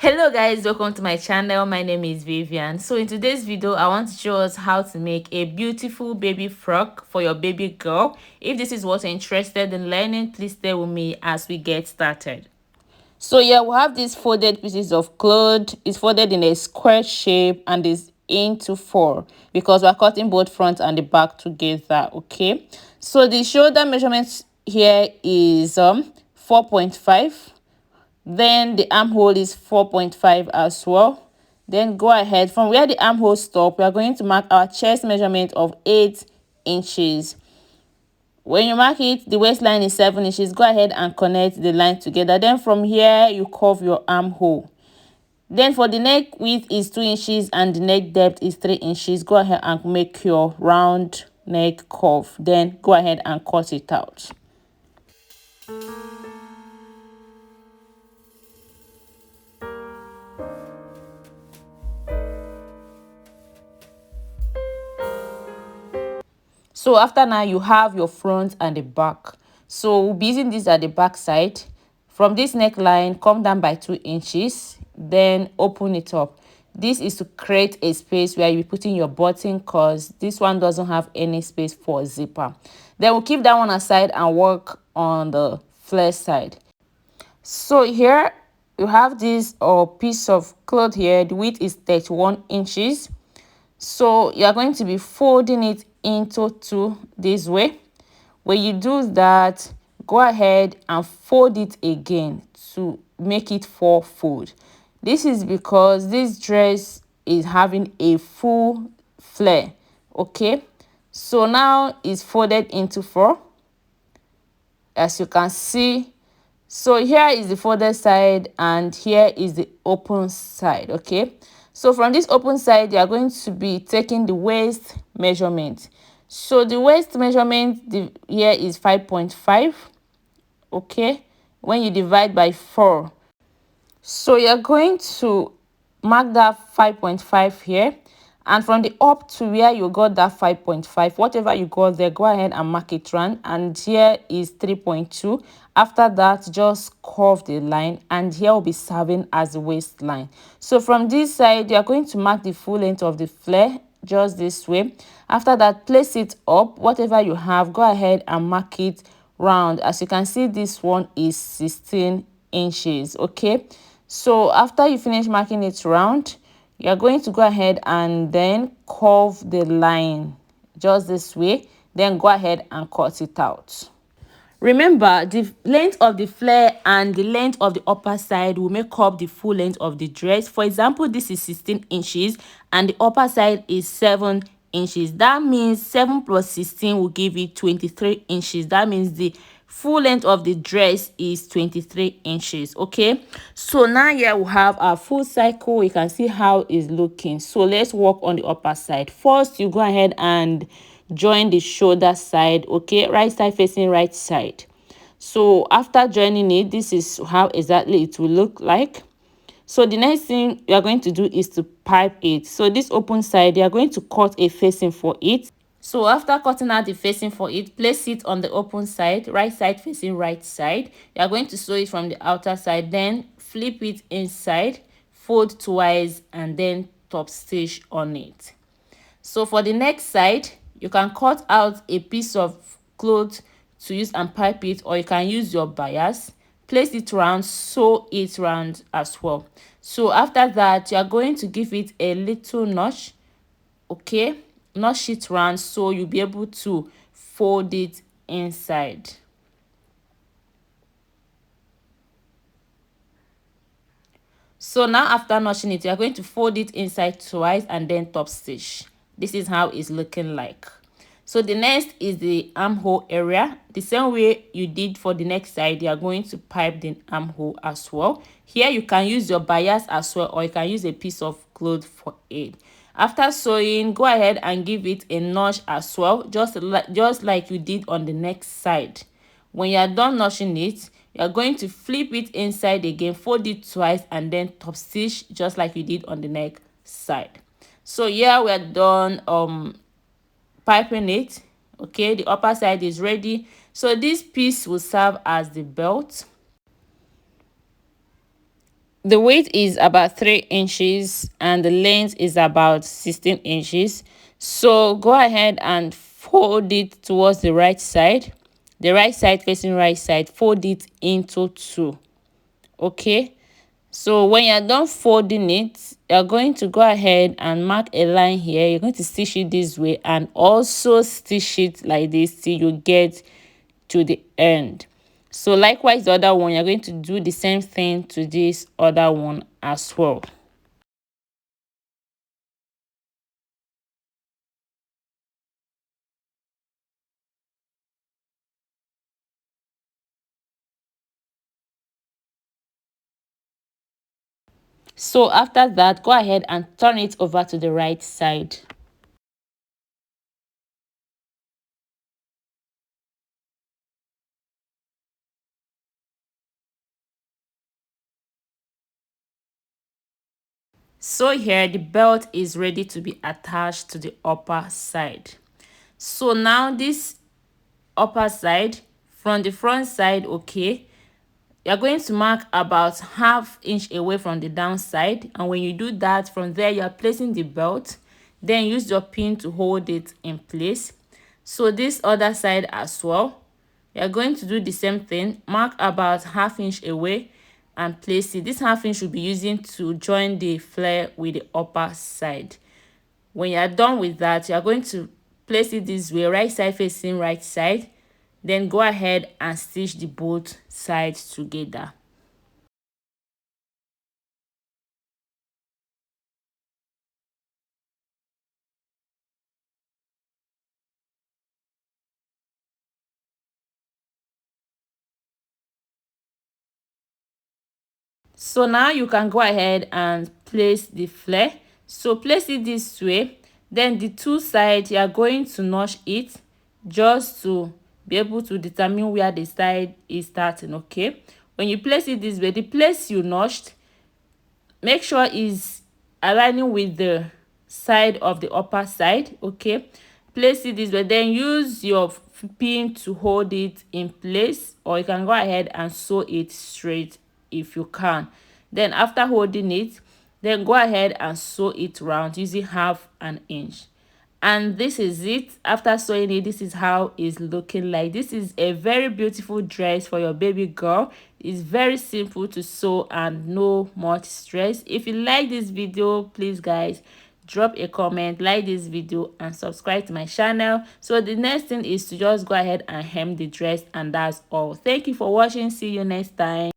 Hello guys, welcome to my channel. My name is Vivian. So in today's video I want to show us how to make a beautiful baby frock for your baby girl. If this is what you're interested in learning, please stay with me as we get started. So yeah, we have these folded pieces of cloth. It's folded in a square shape and is into four because we're cutting both front and the back together. Okay, so the shoulder measurement here is 4.5. Then the armhole is 4.5 as well. Then go ahead from where the armhole stop, we are going to mark our chest measurement of 8 inches. When you mark it, the waistline is 7 inches. Go ahead and connect the line together. Then from here, you curve your armhole. Then for the neck width is 2 inches and the neck depth is 3 inches. Go ahead and make your round neck curve. Then go ahead and cut it out. So after now, you have your front and the back. So we'll be using this at the back side. From this neckline, come down by 2 inches, then open it up. This is to create a space where you're putting your button because this one doesn't have any space for a zipper. Then we'll keep that one aside and work on the flare side. So here you have this piece of cloth here. The width is 31 inches. So you're going to be folding it into two this way. When you do that, go ahead and fold it again to make it four fold. This is because this dress is having a full flare. Okay, so now it's folded into four, as you can see. So here is the folded side and here is the open side. Okay, so from this open side, you are going to be taking the waist measurement. So the waist measurement here is 5.5. Okay, when you divide by 4, so you're going to mark that 5.5 here, and from the up to where you got that 5.5, whatever you got there, go ahead and mark it round, and here is 3.2. After that, just curve the line, and here will be serving as the waistline. So from this side, you are going to mark the full length of the flare just this way. After that, place it up, whatever you have, go ahead and mark it round. As you can see, this one is 16 inches. Okay, so after you finish marking it round, you're going to go ahead and then curve the line just this way, then go ahead and cut it out. Remember, the length of the flare and the length of the upper side will make up the full length of the dress. For example, this is 16 inches and the upper side is 7 inches. That means 7 plus 16 will give you 23 inches. That means the full length of the dress is 23 inches. Okay, so now here we have our full cycle. You can see how it's looking. So let's work on the upper side. First, you go ahead and join the shoulder side. Okay, right side facing right side. So after joining it, this is how exactly it will look like. So the next thing you are going to do is to pipe it. So this open side, you are going to cut a facing for it. So after cutting out the facing for it, place it on the open side, right side facing right side. You are going to sew it from the outer side, then flip it inside, fold twice, and then top stitch on it. So for the next side, you can cut out a piece of cloth to use and pipe it, or you can use your bias, place it round, sew it round as well. So after that, you are going to give it a little notch. Okay, notch it round so you'll be able to fold it inside. So now after notching it, you are going to fold it inside twice and then top stitch. This is how it's looking like. So the next is the armhole area. The same way you did for the next side, you are going to pipe the armhole as well. Here you can use your bias as well, or you can use a piece of cloth for it. After sewing, go ahead and give it a notch as well, just like you did on the next side. When you are done notching it, you are going to flip it inside again, fold it twice, and then top stitch just like you did on the neck side. So here we are done piping it. Okay, the upper side is ready. So this piece will serve as the belt. The width is about 3 inches and the length is about 16 inches. So go ahead and fold it towards the right side, facing right side. Fold it into two. Okay, so when you're done folding it, you're going to go ahead and mark a line here. You're going to stitch it this way and also stitch it like this till you get to the end. So likewise the other one, you're going to do the same thing to this other one as well. So after that, go ahead and turn it over to the right side. So here the belt is ready to be attached to the upper side. So now this upper side, from the front side, okay, you're going to mark about ½ inch away from the downside, and when you do that, from there you are placing the belt, then use your pin to hold it in place. So this other side as well, you're going to do the same thing. Mark about ½ inch away and place it. This ½ inch should be using to join the flare with the upper side. When you're done with that, you're going to place it this way, right side facing right side. Then go ahead and stitch the both sides together. So now you can go ahead and place the flare. So place it this way. Then the two sides, you are going to notch it just to be able to determine where the side is starting. Okay, when you place it this way, the place you notched, make sure is aligning with the side of the upper side. Okay, place it this way, then use your pin to hold it in place, or you can go ahead and sew it straight if you can. Then after holding it, then go ahead and sew it round using ½ inch. And this is it. After sewing it, this is how it's looking like. This is a very beautiful dress for your baby girl. It's very simple to sew and no much stress. If you like this video, please guys, drop a comment, like this video and subscribe to my channel. So the next thing is to just go ahead and hem the dress, and that's all. Thank you for watching. See you next time.